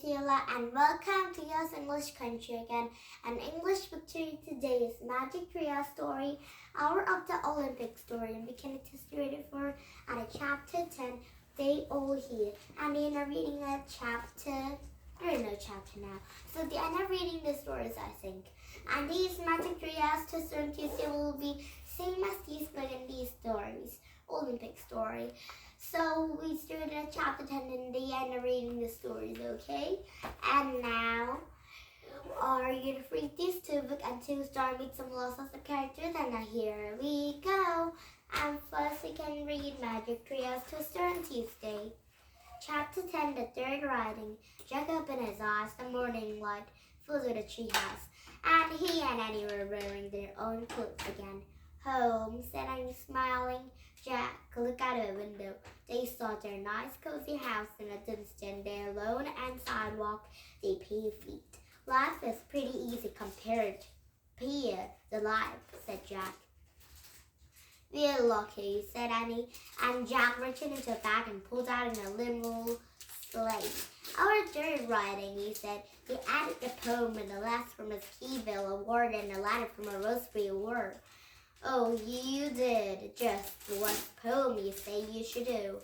Sheila and welcome to Yes English Country again. An English picture today is Magic Trio Story, Hour of the Olympic Story, and we can history for at chapter 10, They All Here. And in a reading a chapter, there is no chapter now. So the end of reading the stories, I think. And these Magic Trios to certain Tuesday will be same as these but in these stories. Olympic story. So we started at chapter 10 in the end of reading the stories, okay? And now, are you to read these two books and to start with some lots of characters? And now here we go. And first we can read Magic Trios to Stern Tuesday. Chapter 10, the third writing. Jack opened his eyes, the morning light filled with the treehouse. And he and Annie were wearing their own clothes again. Home, said Annie, smiling. Jack looked out of the window. They saw their nice cozy house in a distance, their lawn and sidewalk, their paved feet. Life is pretty easy compared to the life, said Jack. We're lucky, said Annie, and Jack reached into a bag and pulled out a little slate. Our third writing, he said. He added the poem and the last from a Keyville award and a letter from a Roseberry award. Oh, you did just what poem you say you should do.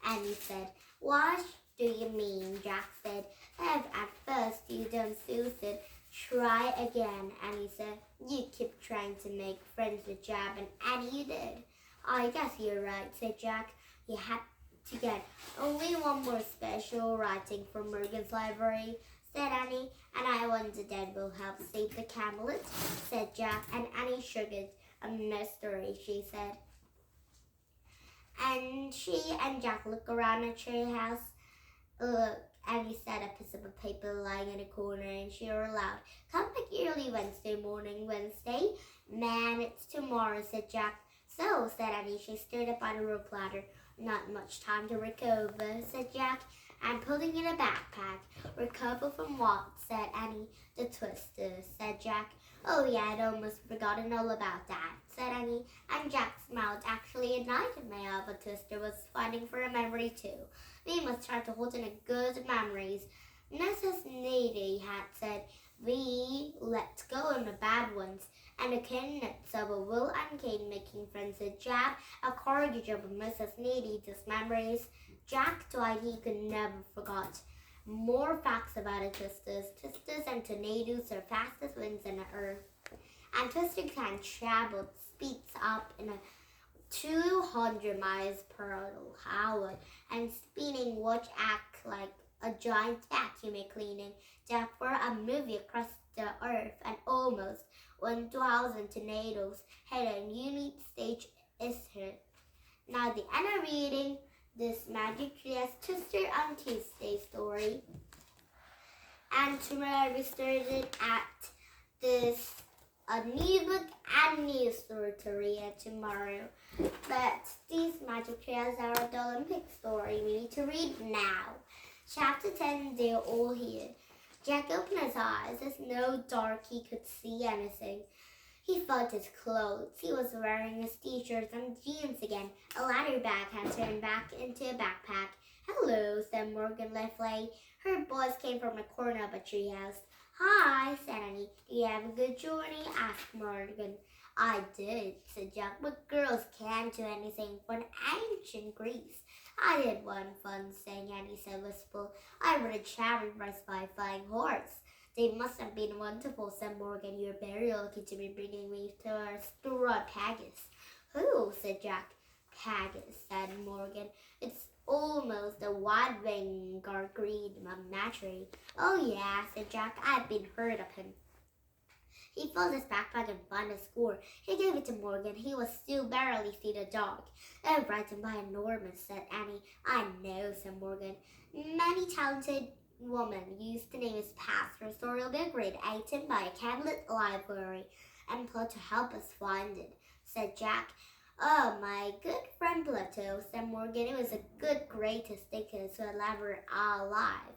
And he said, what do you mean? Jack said, if at first you don't suit it, try again. And he said, you keep trying to make friends with Jab, and you did. I guess you're right, said Jack. You had to get only one more special writing from Morgan's library, said Annie, and I wonder that will help save the Camelot, said Jack, and Annie shrugged. No story, she said. And she and Jack looked around the tree house. Look, Annie said a piece of paper lying in a corner, and she roared aloud, come back early Wednesday morning, Wednesday? Man, it's tomorrow, said Jack. So, said Annie, she stood up on a rope ladder. Not much time to recover, said Jack, and putting in a backpack. Recover from what? Said Annie. The twister, said Jack. Oh yeah, I'd almost forgotten all about that, said Annie, and Jack smiled. Actually, a nightmare of a twister was finding for a memory too. We must try to hold in a good memories. Mrs. Needy had said, we let go of the bad ones, and the kindness of a Will and Kate making friends with Jab, a courage of Mrs. Needy's memories. Jack thought he could never forget. More facts about the twisters. Twisters and tornadoes are fastest winds on the earth. And twister can travel speeds up in a 200 miles per hour, and spinning watch act like a giant vacuum cleaning. Therefore, a movie across the earth, and almost 1,000 tornadoes had a unique stage is here. Now the end of reading this Magic Trios Twister on Tuesday story. And tomorrow we started at this a new book and new story to read tomorrow. But these Magic Trios are the Olympic story we need to read now. Chapter 10, They're All Here. Jack opened his eyes. It's no dark he could see anything. He felt his clothes. He was wearing his t-shirts and jeans again. A leather bag had turned back into a backpack. Hello, said Morgan Lefley. Her voice came from the corner of a treehouse. Hi, said Annie. Do you have a good journey? Asked Morgan. I did, said Jack, but girls can't do anything from ancient Greece. I did one fun thing, Annie said wistful. I rode a chariot race by a flying horse. They must have been wonderful, said Morgan. You're very lucky to be bringing me to our store at Pagus. Who? Said Jack. Pagus, said Morgan. It's almost a wide-winged green menagerie. Oh yeah, said Jack. I've been heard of him. He filled his backpack and found a score. He gave it to Morgan. He was still barely see the dog. Oh, frightened by enormous, said Annie. I know, said Morgan. Many talented women used to name his past. Her story will be a great item by a cabinet library and plot to help us find it, said Jack. Oh, my good friend Pluto, said Morgan. It was a good greatest thinkers who had ever alive.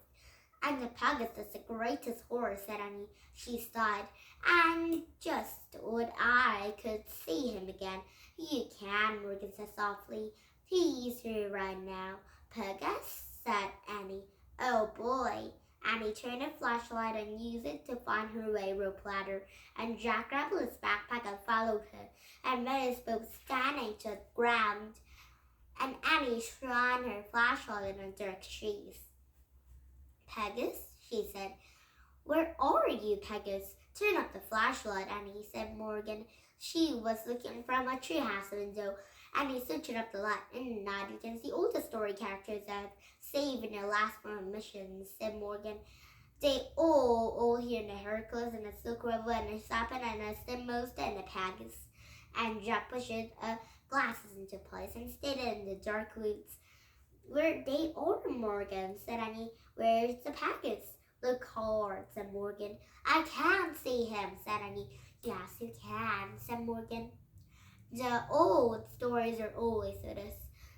And the Pegasus is the greatest horse, said Annie. She sighed. And just what I could see him again. You can, Morgan said softly. He's here right now. Pegasus, said Annie. Oh boy. And Annie turned a flashlight and used it to find her way rope ladder, and Jack grabbed his backpack and followed her, and met us both standing to the ground, and Annie shined her flashlight in the dark trees. Pegasus, she said. Where are you, Pegasus? Turn up the flashlight, Annie, said Morgan. She was looking from a treehouse window. Annie switched up the light. In the night, you can see all the story characters I've saved in their last 4 missions, said Morgan. They all here in the Hercules and the Silk River and the Serpent and the Stimmost and the Pegasus. And Jack pushed glasses into place and stayed in the dark woods. Where they are, Morgan, said Annie. Where's the Pegasus? Look hard, said Morgan. I can't see him, said Annie. Yes, you can, said Morgan. The old stories are always with us,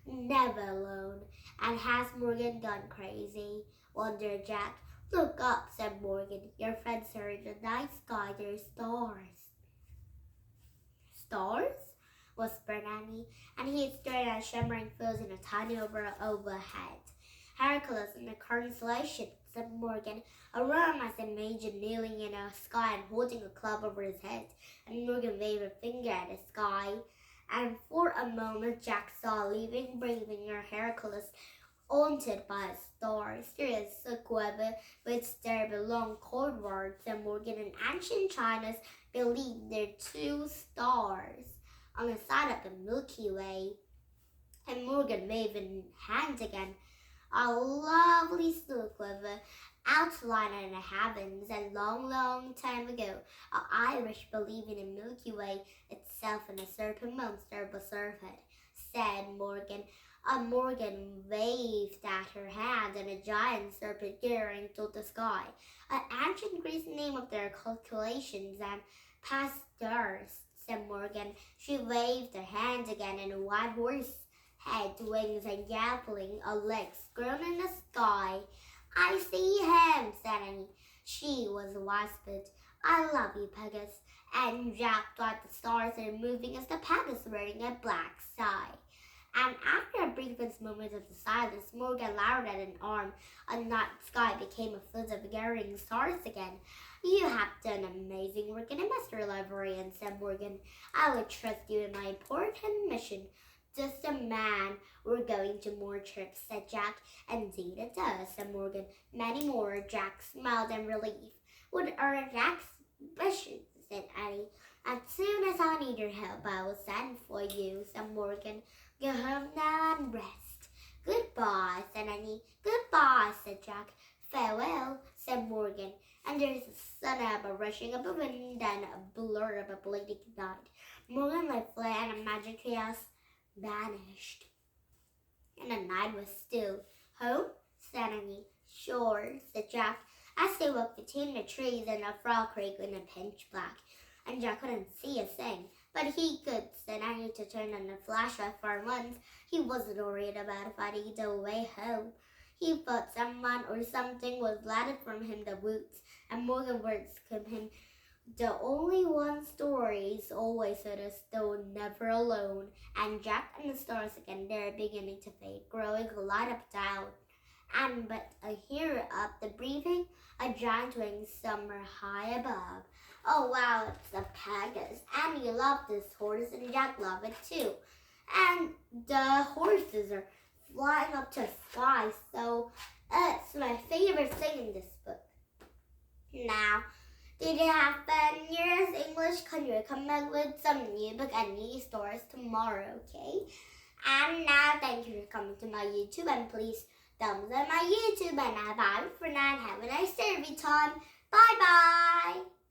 never alone. And has Morgan gone crazy? Wondered Jack. Look up, said Morgan. Your friends are in the night sky. There's stars. Stars? Whispered Annie, and he stared at shimmering fields in a tiny overhead. Hercules in the constellation, said Morgan. Around us imagined kneeling in the sky and holding a club over his head, and Morgan waved a finger at the sky. And for a moment Jack saw a living, breathing Hercules haunted by a star. There is a quiver which there belong codeword, said Morgan. In ancient China's believed there are 2 stars on the side of the Milky Way. And Morgan waved his hand again. A lovely snow quiver outlined in the heavens, and long time ago, an Irish believing in Milky Way itself and a certain monster observed it, said Morgan. Morgan waved at her hand, and a giant serpent glaring through the sky. An ancient Greek name of their calculations and past theirs, said Morgan. She waved her hand again, and a white horse head, wings, and galloping legs grown in the sky. I see him, said Annie. She was whispered. I love you, Pegasus. And Jack thought the stars were moving as the Pegasus wearing a black tie. And after a brief moment of silence, Morgan lowered an arm. A night sky became a flood of glaring stars again. You have done amazing work in a master librarian, said Morgan. I will trust you in my important mission. Just a man. We're going to more trips, said Jack. Indeed it does, said Morgan. Many more. Jack smiled in relief. What are Jack's wishes, said Annie. As soon as I need your help, I will send for you, said Morgan. Go home now and rest. Goodbye, said Annie. Goodbye, said Jack. Farewell, said Morgan. And there's a sun up, a rushing up a wind, and a blur of a bleeding night. Morgan let fly, and a magic chaos vanished. And the night was still. Home, said Annie. Sure, said Jack. As they walked between the trees and a frog creek in a pitch black, and Jack couldn't see a thing. But he could, said Annie, to turn on the flashlight for once. He wasn't worried about finding the way home. He thought someone or something was landed from him the woods, and Morgan words came him. The only one stories always with us, though never alone. And Jack and the stars again, they're beginning to fade, growing light up down. And but here up the breathing, a giant wing somewhere high above. Oh wow, it's a Pegasus. And you love this horse, and Jack loved it too. And the horses are flying up to the sky, so it's my favorite thing in this book. Now, did it happen? Yes, English, can you come back with some new book and new stories tomorrow, okay? And now, thank you for coming to my YouTube, and please thumbs up my YouTube, and bye for now, and have a nice day every time. Bye-bye!